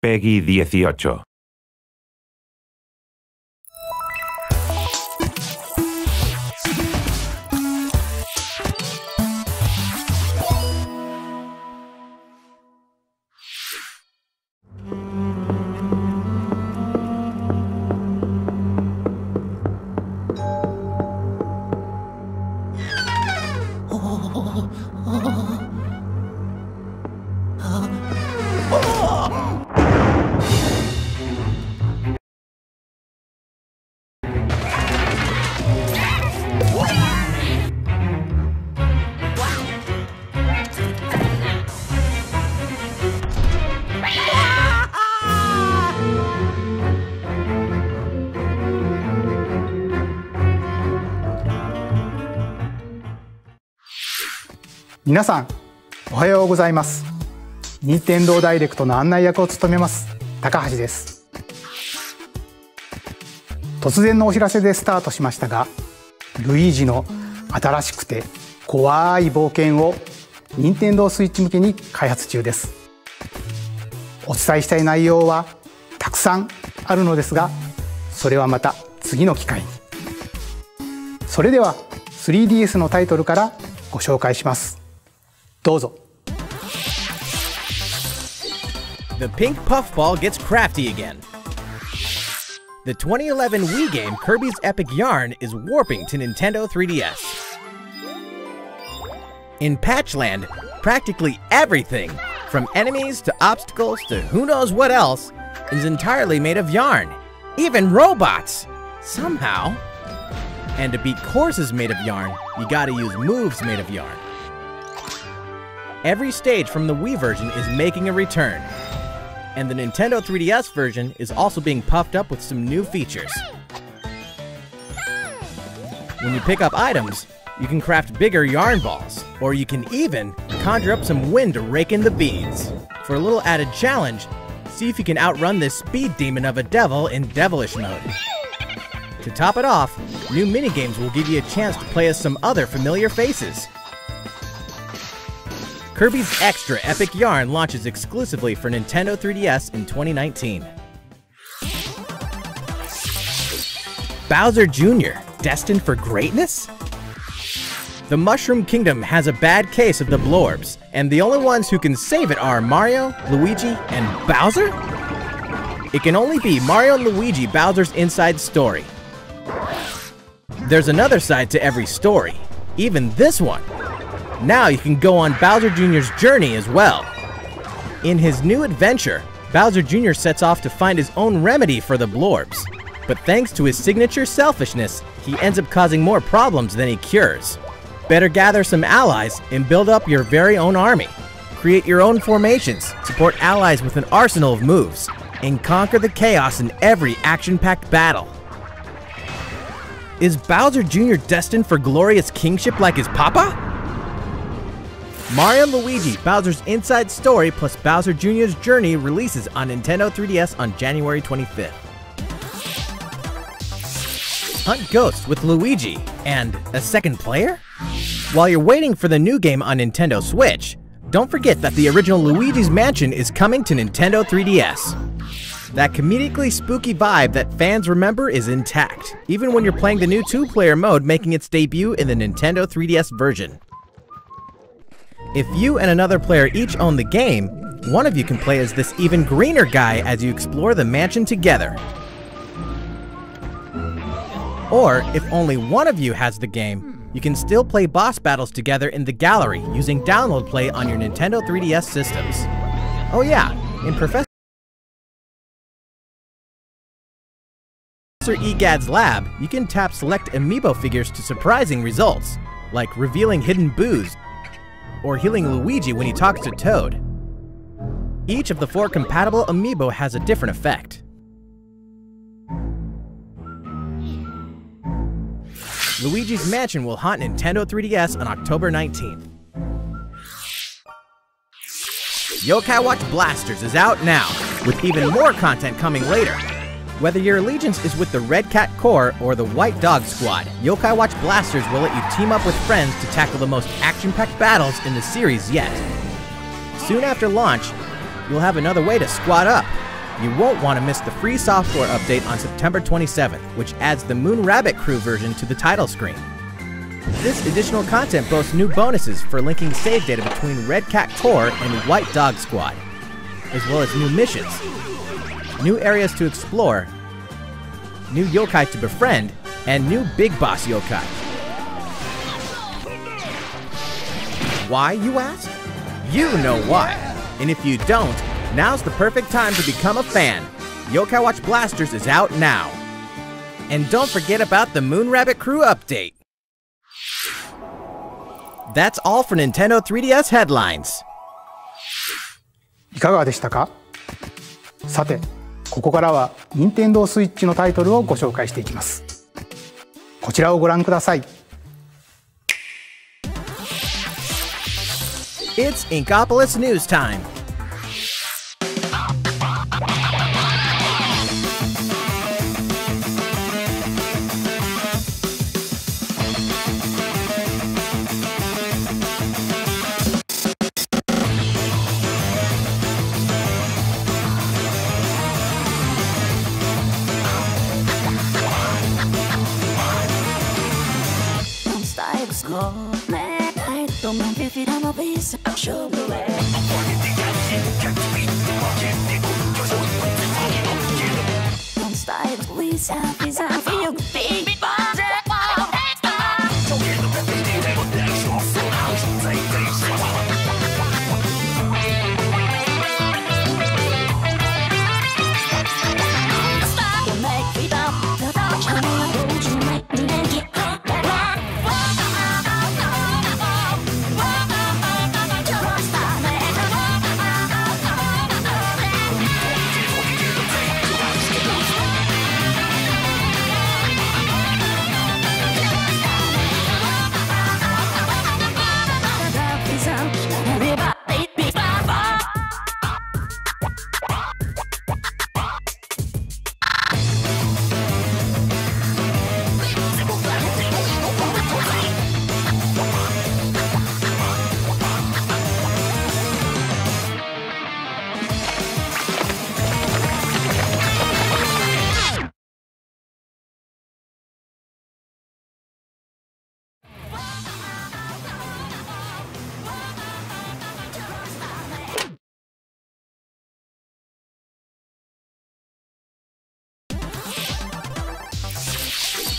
Peggy 18.皆さんおはようございます。任天堂ダイレクトの案内役を務めます高橋です。突然のお知らせでスタートしましたが、ルイージの新しくて怖い冒険を任天堂スイッチ向けに開発中です。お伝えしたい内容はたくさんあるのですが、それはまた次の機会に。それでは 3DS のタイトルからご紹介します。どうぞ。 The pink puffball gets crafty again. The 2011 Wii game Kirby's Epic Yarn is warping to Nintendo 3DS. In Patchland, practically everything, from enemies to obstacles to who knows what else, is entirely made of yarn. Even robots! Somehow. And to beat courses made of yarn, you gotta use moves made of yarn. Every stage from the Wii version is making a return, and the Nintendo 3DS version is also being puffed up with some new features. When you pick up items, you can craft bigger yarn balls, or you can even conjure up some wind to rake in the beads. For a little added challenge, see if you can outrun this speed demon of a devil in Devilish mode. To top it off, new minigames will give you a chance to play as some other familiar faces. Kirby's Extra Epic Yarn launches exclusively for Nintendo 3DS in 2019. Bowser Jr., destined for greatness? The Mushroom Kingdom has a bad case of the Blorbs, and the only ones who can save it are Mario, Luigi, and Bowser? It can only be Mario and Luigi Bowser's inside story. There's another side to every story, even this one. Now you can go on Bowser Jr.'s journey as well. In his new adventure, Bowser Jr. sets off to find his own remedy for the Blorbs. But thanks to his signature selfishness, he ends up causing more problems than he cures. Better gather some allies and build up your very own army. Create your own formations, support allies with an arsenal of moves, and conquer the chaos in every action-packed battle. Is Bowser Jr. destined for glorious kingship like his papa? Mario & Luigi Bowser's Inside Story plus Bowser Jr.'s Journey releases on Nintendo 3DS on January 25th. Hunt ghosts with Luigi and a second player? While you're waiting for the new game on Nintendo Switch, don't forget that the original Luigi's Mansion is coming to Nintendo 3DS. That comedically spooky vibe that fans remember is intact, even when you're playing the new 2-player mode making its debut in the Nintendo 3DS version. If you and another player each own the game, one of you can play as this even greener guy as you explore the mansion together. Or, if only one of you has the game, you can still play boss battles together in the gallery using download play on your Nintendo 3DS systems. Oh yeah, in Professor Egad's lab, you can tap select amiibo figures to surprising results, like revealing hidden boos, or healing Luigi when he talks to Toad. Each of the 4 compatible amiibo has a different effect. Luigi's Mansion will haunt Nintendo 3DS on October 19th. Yokai Watch Blasters is out now, with even more content coming later. Whether your allegiance is with the Red Cat Corps or the White Dog Squad, Yokai Watch Blasters will let you team up with friends to tackle the most action-packed battles in the series yet. Soon after launch, you'll have another way to squad up. You won't want to miss the free software update on September 27th, which adds the Moon Rabbit Crew version to the title screen. This additional content boasts new bonuses for linking save data between Red Cat Corps and White Dog Squad, as well as new missions, new areas to explore, new yokai to befriend, and new Big Boss yokai. Why, you ask? You know why. And if you don't, now's the perfect time to become a fan. Yokai Watch Blasters is out now. And don't forget about the Moon Rabbit Crew update. That's all for Nintendo 3DS headlines. いかがでしたか？さて、ここからは任天堂スイッチのタイトルをご紹介していきます。こちらをご覧ください。It's Inkopolis News Time.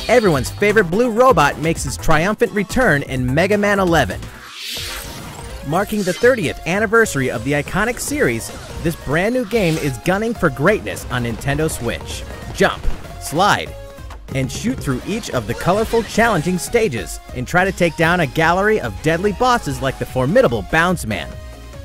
Everyone's favorite blue robot makes his triumphant return in Mega Man 11. Marking the 30th anniversary of the iconic series, this brand new game is gunning for greatness on Nintendo Switch. Jump, slide, and shoot through each of the colorful, challenging stages, and try to take down a gallery of deadly bosses like the formidable Bounce Man.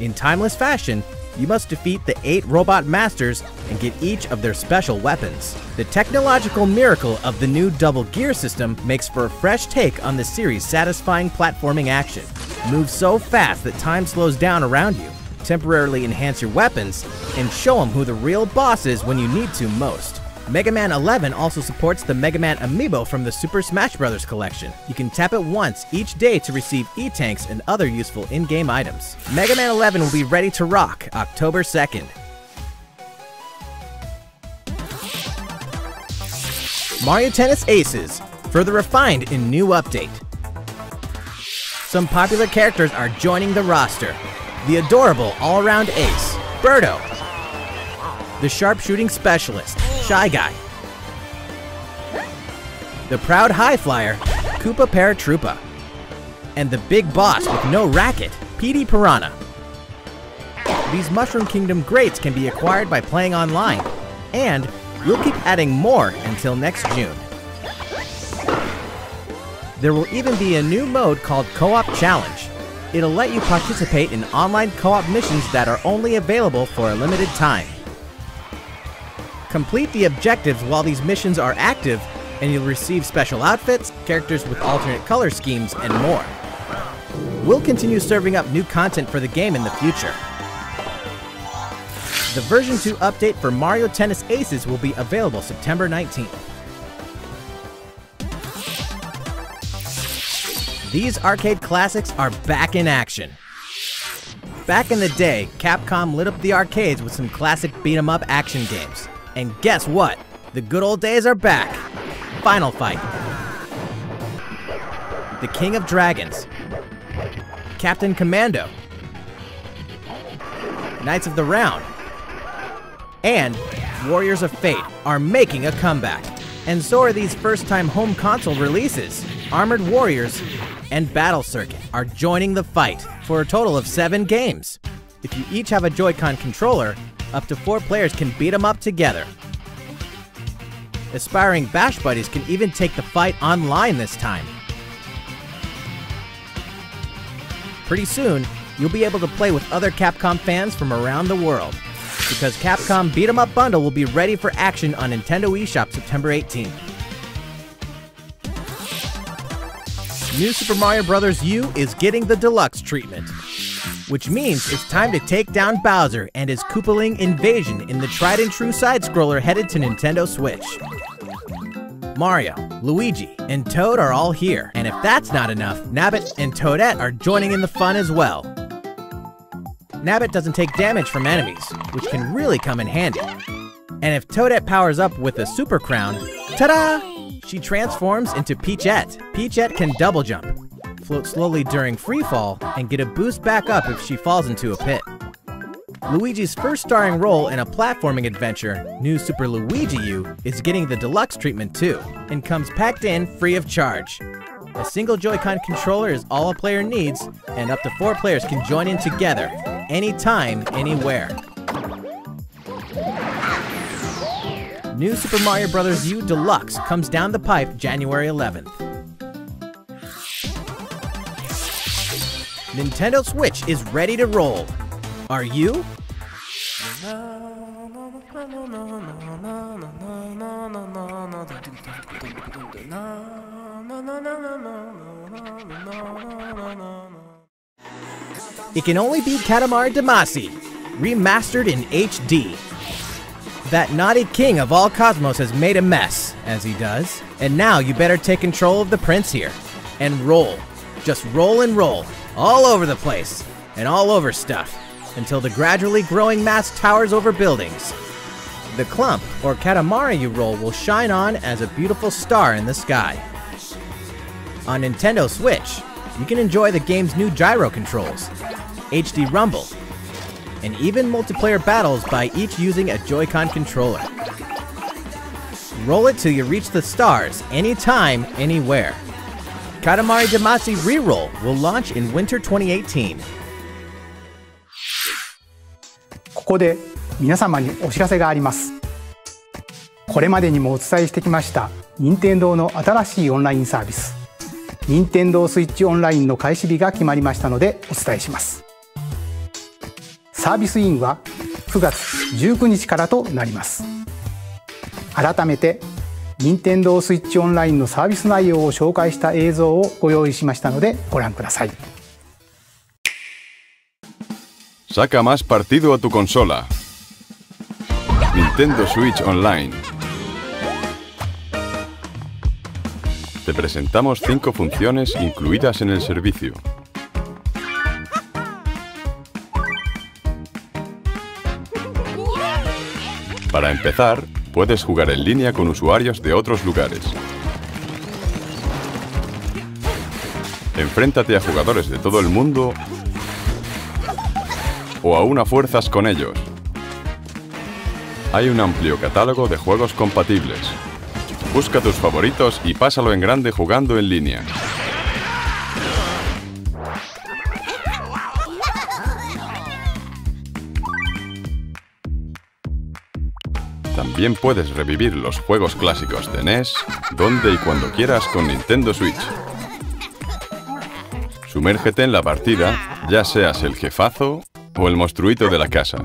In timeless fashion, you must defeat the 8 robot masters and get each of their special weapons. The technological miracle of the new double gear system makes for a fresh take on the series' satisfying platforming action. Move so fast that time slows down around you, temporarily enhance your weapons, and show them who the real boss is when you need to most. Mega Man 11 also supports the Mega Man Amiibo from the Super Smash Bros. Collection. You can tap it once each day to receive E-Tanks and other useful in-game items. Mega Man 11 will be ready to rock October 2nd. Mario Tennis Aces, further refined in new update. Some popular characters are joining the roster. The adorable all-around ace, Birdo. The sharpshooting specialist, Shy Guy. The proud high flyer, Koopa Paratroopa. And the big boss with no racket, PD Piranha. These Mushroom Kingdom greats can be acquired by playing online, and we'll keep adding more until next June. There will even be a new mode called Co-op Challenge. It'll let you participate in online co-op missions that are only available for a limited time. Complete the objectives while these missions are active, and you'll receive special outfits, characters with alternate color schemes, and more. We'll continue serving up new content for the game in the future. The version 2 update for Mario Tennis Aces will be available September 19th. These arcade classics are back in action. Back in the day, Capcom lit up the arcades with some classic beat-em-up action games. And guess what? The good old days are back. Final Fight, The King of Dragons, Captain Commando, Knights of the Round, and Warriors of Fate are making a comeback. And so are these first-time home console releases. Armored Warriors and Battle Circuit are joining the fight for a total of 7 games. If you each have a Joy-Con controller, up to 4 players can beat them up together. Aspiring Bash Buddies can even take the fight online this time. Pretty soon, you'll be able to play with other Capcom fans from around the world, because Capcom Beat 'em Up Bundle will be ready for action on Nintendo eShop September 18th. New Super Mario Bros. U is getting the deluxe treatment, which means it's time to take down Bowser and his Koopaling invasion in the tried and true side-scroller headed to Nintendo Switch. Mario, Luigi, and Toad are all here, and if that's not enough, Nabbit and Toadette are joining in the fun as well. Nabbit doesn't take damage from enemies, which can really come in handy. And if Toadette powers up with a Super Crown, ta-da! She transforms into Peachette. Peachette can double jump, float slowly during free fall, and get a boost back up if she falls into a pit. Luigi's first starring role in a platforming adventure, New Super Luigi U, is getting the deluxe treatment too, and comes packed in free of charge. A single Joy-Con controller is all a player needs, and up to 4 players can join in together, anytime, anywhere. New Super Mario Bros. U Deluxe comes down the pipe January 11th. Nintendo Switch is ready to roll. Are you? It can only be Katamari Damacy, remastered in HD. That naughty king of all cosmos has made a mess, as he does, and now you better take control of the prince here. And roll. Just roll and roll, all over the place, and all over stuff, until the gradually growing mass towers over buildings. The clump, or Katamari you roll, will shine on as a beautiful star in the sky. On Nintendo Switch, you can enjoy the game's new gyro controls, HD Rumble, and even multiplayer battles by each using a Joy-Con controller. Roll it till you reach the stars, anytime, anywhere. Katamari Damacy Reroll will launch in winter 2018. ここで皆様にお知らせがあります。これまでにもお伝えしてきました任天堂の新しいオンラインサービス、任天堂スイッチオンラインの開始日が決まりましたのでお伝えします。サービスインは9月19日からとなります。改めて任天堂スイッチオンラインのサービス内容を紹介した映像をご用意しましたのでご覧ください。Saca más partido a tu consola. Nintendo Switch Online. Te presentamos 5 funciones incluidas en el servicio. Para empezar, puedes jugar en línea con usuarios de otros lugares. Enfréntate a jugadores de todo el mundo o aúna fuerzas con ellos. Hay un amplio catálogo de juegos compatibles. Busca tus favoritos y pásalo en grande jugando en línea. También puedes revivir los juegos clásicos de NES, donde y cuando quieras con Nintendo Switch. Sumérgete en la partida, ya seas el jefazo o el monstruito de la casa.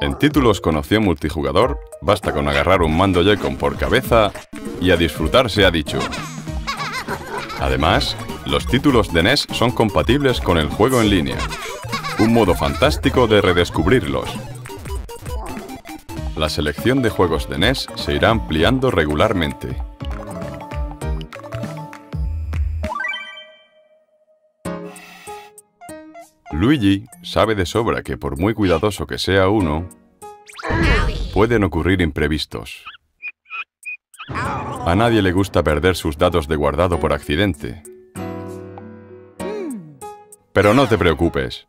En títulos con opción multijugador, basta con agarrar un mando Joy-Con por cabeza y a disfrutar se ha dicho. Además, los títulos de NES son compatibles con el juego en línea. Un modo fantástico de redescubrirlos. La selección de juegos de NES se irá ampliando regularmente. Luigi sabe de sobra que por muy cuidadoso que sea uno, pueden ocurrir imprevistos. A nadie le gusta perder sus datos de guardado por accidente. Pero no te preocupes.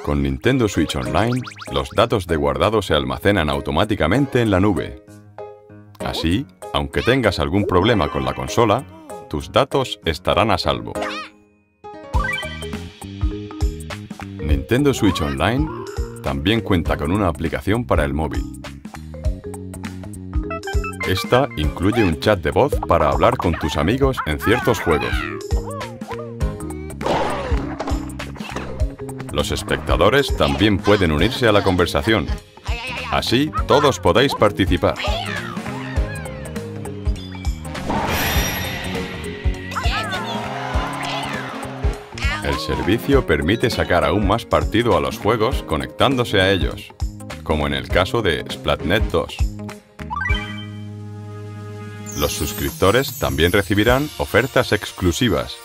Con Nintendo Switch Online, los datos de guardado se almacenan automáticamente en la nube. Así, aunque tengas algún problema con la consola, tus datos estarán a salvo. Nintendo Switch Online también cuenta con una aplicación para el móvil. Esta incluye un chat de voz para hablar con tus amigos en ciertos juegos. Los espectadores también pueden unirse a la conversación. Así, todos podéis participar. El servicio permite sacar aún más partido a los juegos conectándose a ellos, como en el caso de Splatnet 2. Los suscriptores también recibirán ofertas exclusivas.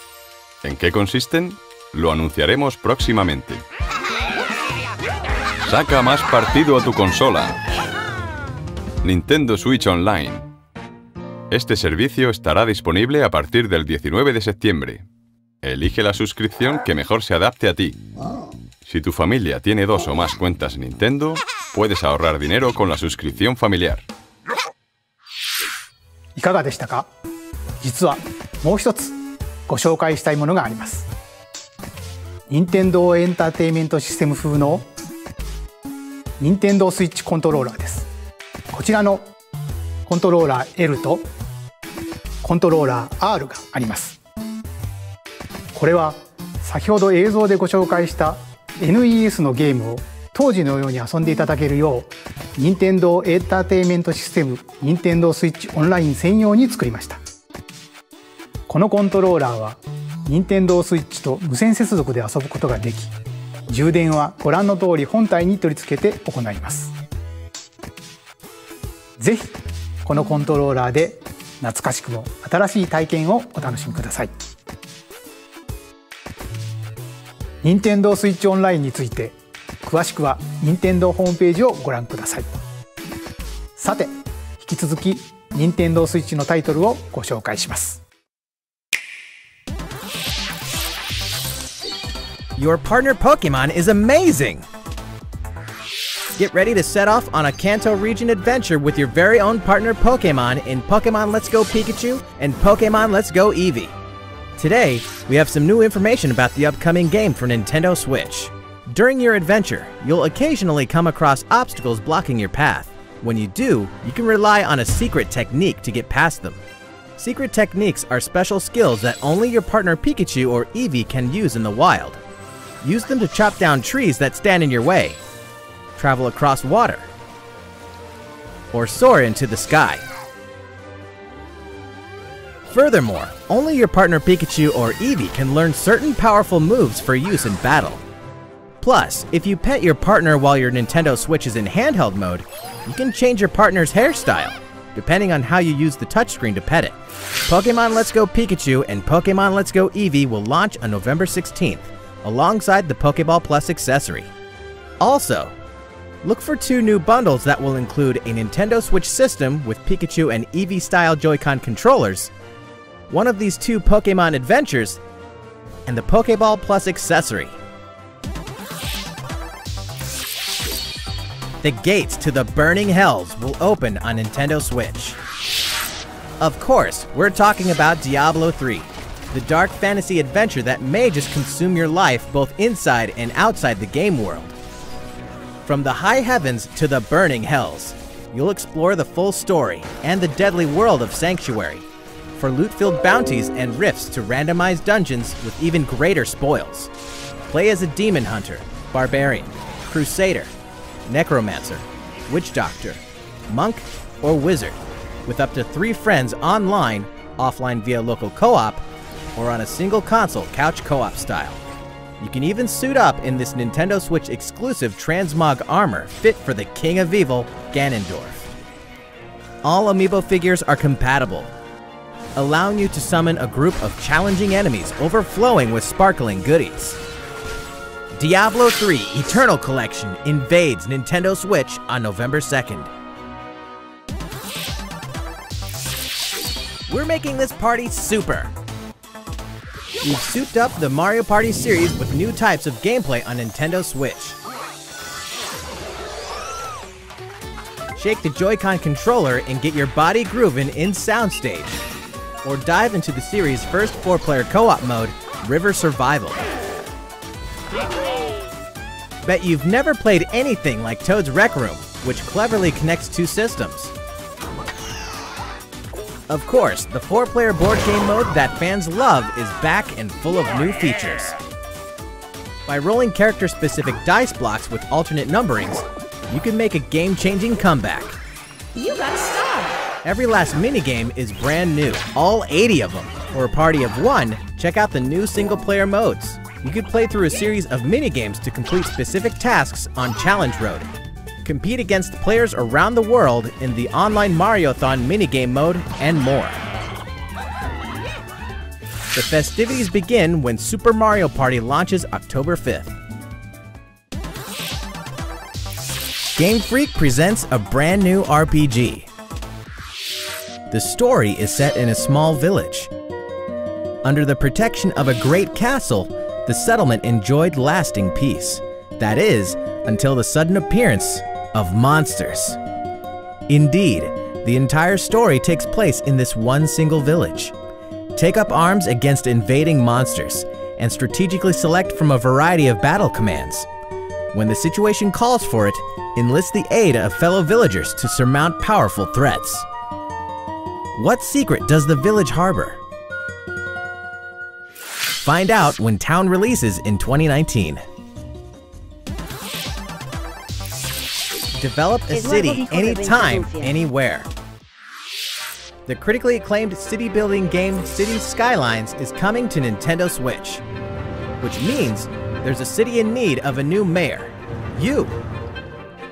¿En qué consisten? Lo anunciaremos próximamente. Saca más partido a tu consola. Nintendo Switch Online. Este servicio estará disponible a partir del 19 de septiembre. Elige la suscripción que mejor se adapte a ti. Si tu familia tiene 2 o más cuentas Nintendo, puedes ahorrar dinero con la suscripción familiar. いかがでしたか？実はもう一つご紹介したいものがあります。任天堂エンターテインメントシステム風の任天堂スイッチコントローラーです。こちらのコントローラー L とコントローラー R があります。これは先ほど映像でご紹介した NES のゲームを当時のように遊んでいただけるよう、任天堂エンターテインメントシステム任天堂スイッチオンライン専用に作りました。このコントローラーは任天堂スイッチと無線接続で遊ぶことができ、充電はご覧の通り本体に取り付けて行います。ぜひこのコントローラーで懐かしくも新しい体験をお楽しみください。任天堂スイッチオンラインについて詳しくは任天堂ホームページをご覧ください。さて、引き続き任天堂スイッチのタイトルをご紹介します。Your partner Pokemon is amazing! Get ready to set off on a Kanto region adventure with your very own partner Pokemon in Pokemon Let's Go Pikachu and Pokemon Let's Go Eevee. Today, we have some new information about the upcoming game for Nintendo Switch. During your adventure, you'll occasionally come across obstacles blocking your path. When you do, you can rely on a secret technique to get past them. Secret techniques are special skills that only your partner Pikachu or Eevee can use in the wild. Use them to chop down trees that stand in your way, travel across water, or soar into the sky. Furthermore, only your partner Pikachu or Eevee can learn certain powerful moves for use in battle. Plus, if you pet your partner while your Nintendo Switch is in handheld mode, you can change your partner's hairstyle, depending on how you use the touchscreen to pet it. Pokemon Let's Go Pikachu and Pokemon Let's Go Eevee will launch on November 16th, alongside the Pokeball Plus accessory. Also, look for 2 new bundles that will include a Nintendo Switch system with Pikachu and Eevee-style Joy-Con controllers, one of these 2 Pokemon adventures, and the Pokeball Plus accessory. The gates to the burning hells will open on Nintendo Switch. Of course, we're talking about Diablo 3, the dark fantasy adventure that may just consume your life both inside and outside the game world. From the high heavens to the burning hells, you'll explore the full story and the deadly world of Sanctuary, for loot-filled bounties and rifts to randomized dungeons with even greater spoils. Play as a demon hunter, barbarian, crusader, necromancer, witch doctor, monk, or wizard, with up to 3 friends online, offline via local co-op, or on a single console couch co-op style. You can even suit up in this Nintendo Switch exclusive transmog armor fit for the King of Evil, Ganondorf. All amiibo figures are compatible, allowing you to summon a group of challenging enemies overflowing with sparkling goodies. Diablo 3 Eternal Collection invades Nintendo Switch on November 2nd. We're making this party super! We've souped up the Mario Party series with new types of gameplay on Nintendo Switch. Shake the Joy-Con controller and get your body grooving in Soundstage. Or dive into the series' first 4-player co-op mode, River Survival. Bet you've never played anything like Toad's Rec Room, which cleverly connects two systems. Of course, the 4-player board game mode that fans love is back and full of new features. By rolling character-specific dice blocks with alternate numberings, you can make a game-changing comeback. You got a star! Every last minigame is brand new, all 80 of them. For a party of one, check out the new single-player modes. You could play through a series of minigames to complete specific tasks on Challenge Road. Compete against players around the world in the online Mario-thon minigame mode, and more. The festivities begin when Super Mario Party launches October 5th. Game Freak presents a brand new RPG. The story is set in a small village. Under the protection of a great castle, the settlement enjoyed lasting peace. That is, until the sudden appearance of monsters. Indeed, the entire story takes place in this one single village. Take up arms against invading monsters, and strategically select from a variety of battle commands. When the situation calls for it, enlist the aid of fellow villagers to surmount powerful threats. What secret does the village harbor? Find out when Town releases in 2019. Develop a city anytime, anywhere. The critically acclaimed city-building game Cities Skylines is coming to Nintendo Switch, which means there's a city in need of a new mayor, you.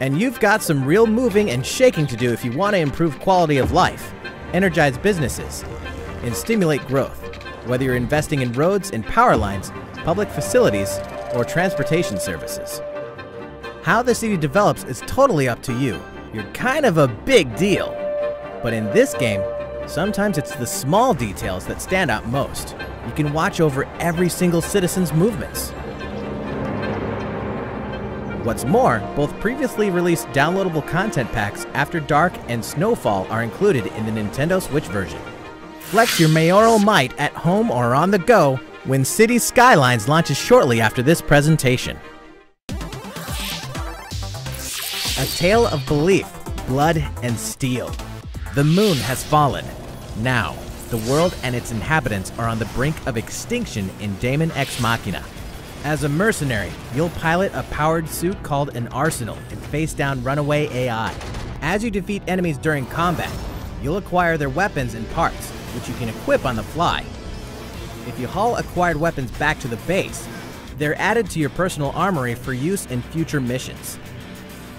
And you've got some real moving and shaking to do if you want to improve quality of life, energize businesses, and stimulate growth, whether you're investing in roads and power lines, public facilities, or transportation services. How the city develops is totally up to you. You're kind of a big deal. But in this game, sometimes it's the small details that stand out most. You can watch over every single citizen's movements. What's more, both previously released downloadable content packs After Dark and Snowfall are included in the Nintendo Switch version. Flex your mayoral might at home or on the go when Cities Skylines launches shortly after this presentation. A tale of belief, blood, and steel. The moon has fallen. Now, the world and its inhabitants are on the brink of extinction in Daemon Ex Machina. As a mercenary, you'll pilot a powered suit called an arsenal and face down runaway AI. As you defeat enemies during combat, you'll acquire their weapons and parts, which you can equip on the fly. If you haul acquired weapons back to the base, they're added to your personal armory for use in future missions.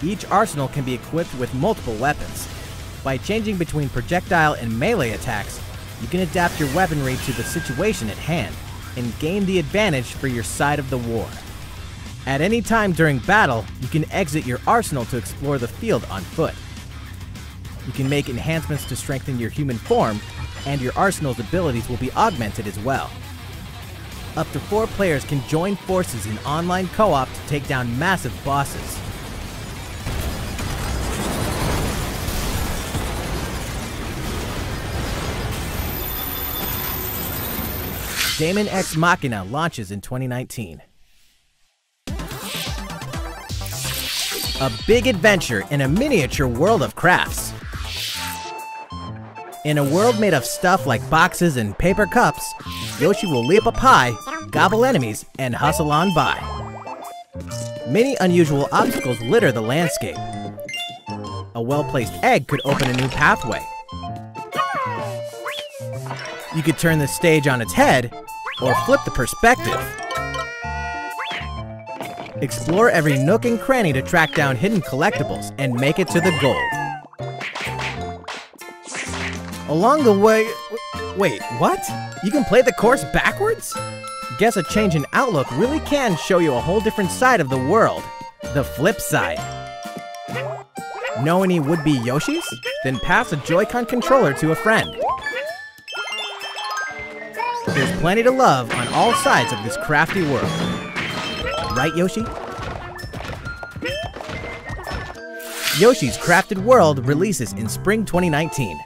Each arsenal can be equipped with multiple weapons. By changing between projectile and melee attacks, you can adapt your weaponry to the situation at hand and gain the advantage for your side of the war. At any time during battle, you can exit your arsenal to explore the field on foot. You can make enhancements to strengthen your human form, and your arsenal's abilities will be augmented as well. Up to 4 players can join forces in online co-op to take down massive bosses. Daemon Ex Machina launches in 2019. A big adventure in a miniature world of crafts. In a world made of stuff like boxes and paper cups, Yoshi will leap up high, gobble enemies, and hustle on by. Many unusual obstacles litter the landscape. A well-placed egg could open a new pathway. You could turn the stage on its head, or flip the perspective. Explore every nook and cranny to track down hidden collectibles and make it to the goal. Along the way... Wait, what? You can play the course backwards? guess a change in outlook really can show you a whole different side of the world. The flip side. Know any would-be Yoshis? Then pass a Joy-Con controller to a friend. There's plenty to love on all sides of this crafty world. Right, Yoshi? Yoshi's Crafted World releases in spring 2019.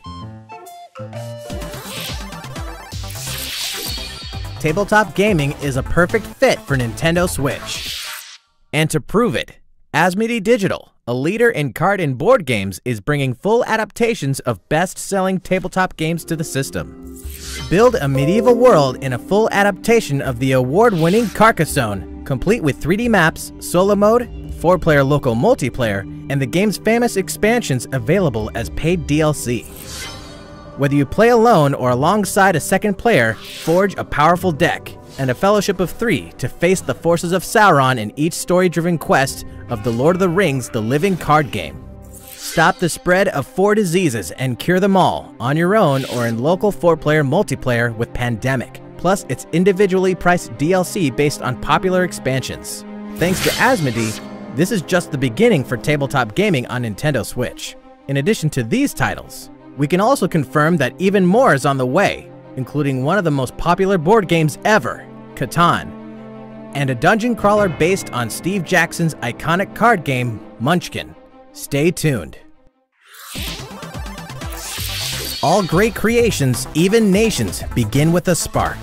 Tabletop gaming is a perfect fit for Nintendo Switch. And to prove it, Asmodee Digital, a leader in card and board games, is bringing full adaptations of best-selling tabletop games to the system. Build a medieval world in a full adaptation of the award-winning Carcassonne, complete with 3D maps, solo mode, 4-player local multiplayer, and the game's famous expansions available as paid DLC. Whether you play alone or alongside a second player, forge a powerful deck and a fellowship of 3 to face the forces of Sauron in each story-driven quest of The Lord of the Rings: The Living Card Game. Stop the spread of 4 diseases and cure them all on your own or in local 4-player multiplayer with Pandemic, plus its individually priced DLC based on popular expansions. Thanks to Asmodee, this is just the beginning for tabletop gaming on Nintendo Switch. In addition to these titles, we can also confirm that even more is on the way, including one of the most popular board games ever, Catan, and a dungeon crawler based on Steve Jackson's iconic card game, Munchkin. Stay tuned. All great creations, even nations, begin with a spark.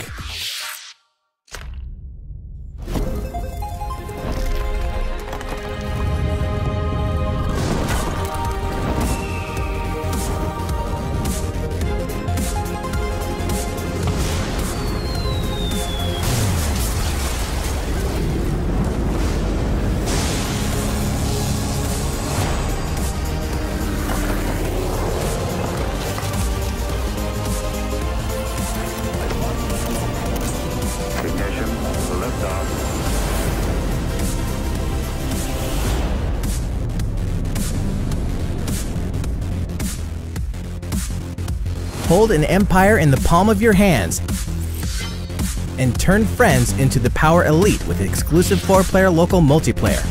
Hold an empire in the palm of your hands and turn friends into the Power Elite with exclusive 4-player local multiplayer.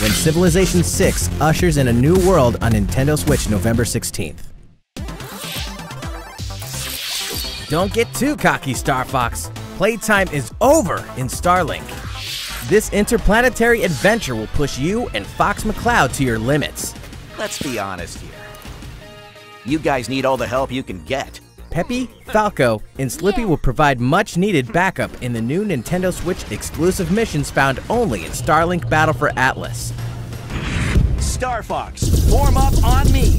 When Civilization VI ushers in a new world on Nintendo Switch November 16th. Don't get too cocky, Star Fox. Playtime is over in Starlink. This interplanetary adventure will push you and Fox McCloud to your limits. Let's be honest here. You guys need all the help you can get. Peppy, Falco, and Slippy will provide much-needed backup in the new Nintendo Switch exclusive missions found only in Starlink Battle for Atlas. Star Fox, form up on me!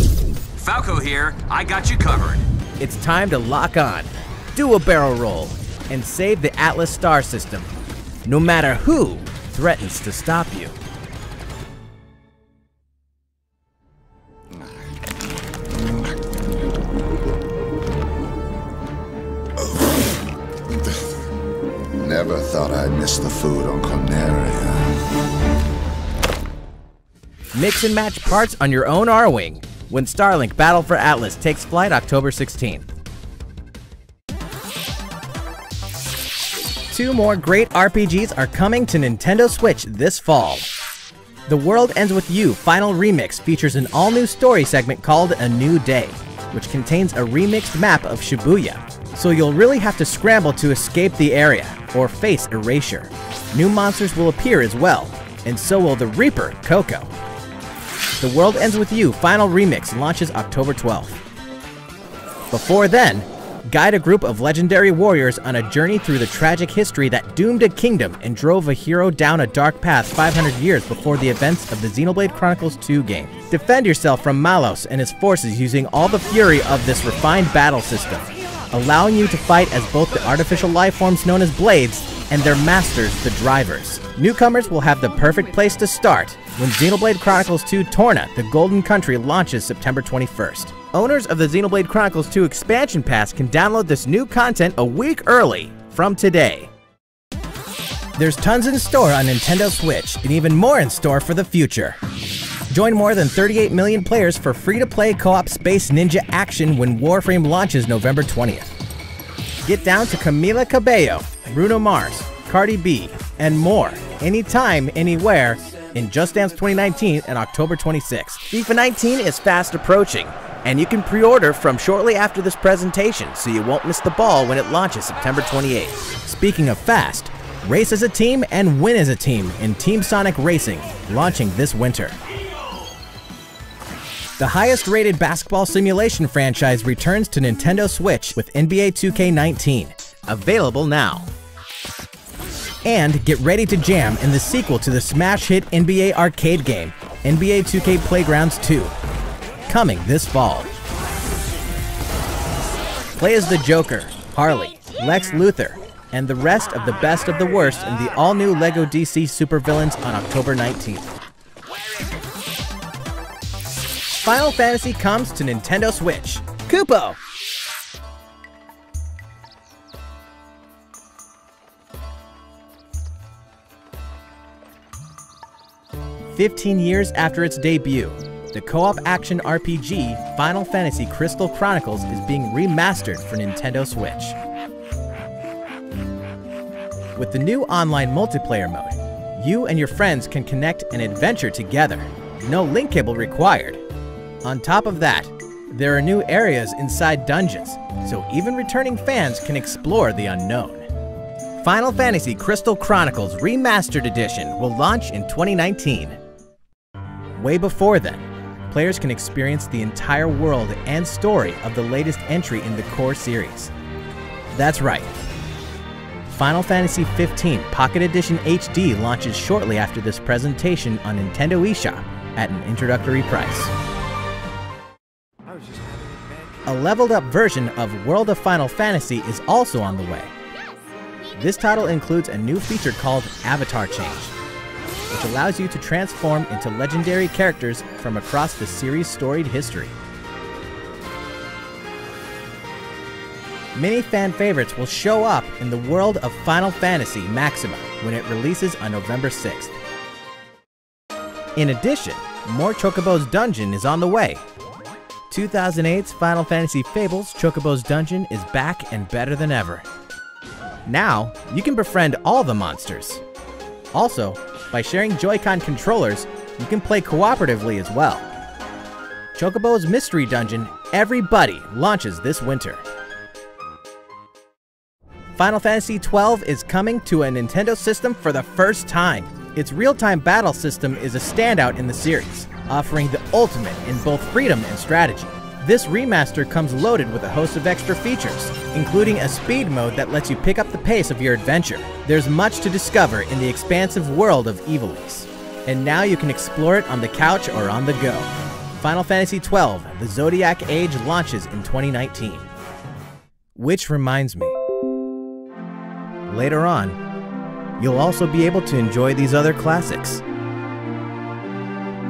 Falco here, I got you covered. It's time to lock on, do a barrel roll, and save the Atlas star system, no matter who threatens to stop you. Never thought I'd miss the food on Canela. Mix and match parts on your own R-Wing when Starlink Battle for Atlas takes flight October 16th. 2 more great RPGs are coming to Nintendo Switch this fall. The World Ends With You Final Remix features an all-new story segment called A New Day, which contains a remixed map of Shibuya, so you'll really have to scramble to escape the area or face erasure. New monsters will appear as well, and so will the Reaper, Coco. The World Ends With You Final Remix launches October 12th. Before then, guide a group of legendary warriors on a journey through the tragic history that doomed a kingdom and drove a hero down a dark path 500 years before the events of the Xenoblade Chronicles 2 game. Defend yourself from Malos and his forces using all the fury of this refined battle system, allowing you to fight as both the artificial lifeforms known as Blades and their masters, the Drivers. Newcomers will have the perfect place to start when Xenoblade Chronicles 2 Torna, the Golden Country launches September 21st. Owners of the Xenoblade Chronicles 2 Expansion Pass can download this new content a week early from today. There's tons in store on Nintendo Switch and even more in store for the future. Join more than 38 million players for free-to-play co-op Space Ninja action when Warframe launches November 20th. Get down to Camila Cabello, Bruno Mars, Cardi B, and more anytime, anywhere in Just Dance 2019 on October 26th. FIFA 19 is fast approaching, and you can pre-order from shortly after this presentation so you won't miss the ball when it launches September 28th. Speaking of fast, race as a team and win as a team in Team Sonic Racing, launching this winter. The highest-rated basketball simulation franchise returns to Nintendo Switch with NBA 2K19, available now. And get ready to jam in the sequel to the smash hit NBA arcade game, NBA 2K Playgrounds 2, coming this fall. Play as the Joker, Harley, Lex Luthor, and the rest of the worst in the all-new LEGO DC supervillains on October 19th. Final Fantasy comes to Nintendo Switch. Kupo! "15 years after its debut, the co-op action RPG Final Fantasy Crystal Chronicles is being remastered for Nintendo Switch. With the new online multiplayer mode, you and your friends can connect and adventure together. No link cable required. On top of that, there are new areas inside dungeons, so even returning fans can explore the unknown. Final Fantasy Crystal Chronicles Remastered Edition will launch in 2019. Way before then, players can experience the entire world and story of the latest entry in the core series. That's right. Final Fantasy XV Pocket Edition HD launches shortly after this presentation on Nintendo eShop at an introductory price. A leveled-up version of World of Final Fantasy is also on the way. This title includes a new feature called Avatar Change, which allows you to transform into legendary characters from across the series' storied history. Many fan favorites will show up in the world of Final Fantasy Maxima when it releases on November 6th. In addition, more Chocobo's Dungeon is on the way. 2008's Final Fantasy Fables Chocobo's Dungeon is back and better than ever. Now, you can befriend all the monsters. Also, by sharing Joy-Con controllers, you can play cooperatively as well. Chocobo's Mystery Dungeon Everybody launches this winter. Final Fantasy XII is coming to a Nintendo system for the first time. Its real-time battle system is a standout in the series, offering the ultimate in both freedom and strategy. This remaster comes loaded with a host of extra features, including a speed mode that lets you pick up the pace of your adventure. There's much to discover in the expansive world of Ivalice, and now you can explore it on the couch or on the go. Final Fantasy XII, The Zodiac Age launches in 2019. Which reminds me, later on, you'll also be able to enjoy these other classics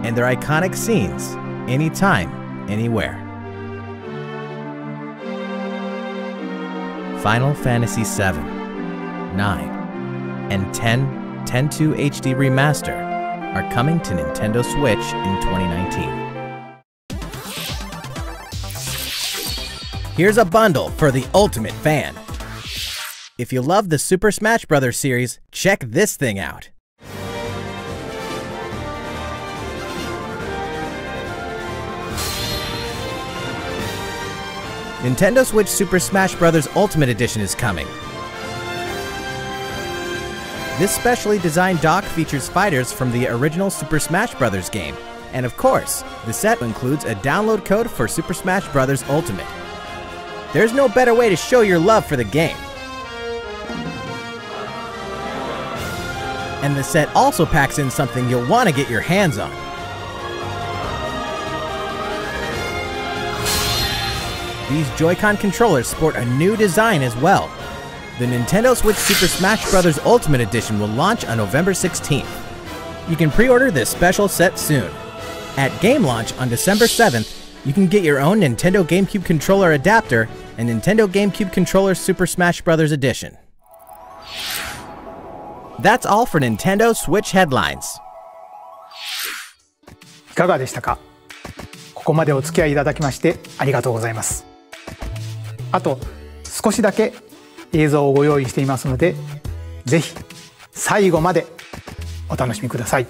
and their iconic scenes anytime, anywhere. Final Fantasy VII, 9, and 10.2 HD Remaster are coming to Nintendo Switch in 2019. Here's a bundle for the ultimate fan. If you love the Super Smash Bros. Series, check this thing out. Nintendo Switch Super Smash Bros. Ultimate Edition is coming. This specially designed dock features fighters from the original Super Smash Bros. Game. And of course, the set includes a download code for Super Smash Bros. Ultimate. There's no better way to show your love for the game. And the set also packs in something you'll want to get your hands on. These Joy-Con controllers sport a new design as well. The Nintendo Switch Super Smash Bros. Ultimate Edition will launch on November 16th. You can pre-order this special set soon. At game launch on December 7th, you can get your own Nintendo GameCube controller adapter and Nintendo GameCube Controller Super Smash Bros. Edition. That's all for Nintendo Switch headlines. いかがでしたか？ここまでお付き合いいただきましてありがとうございます。あと少しだけ映像をご用意していますので、ぜひ最後までお楽しみください。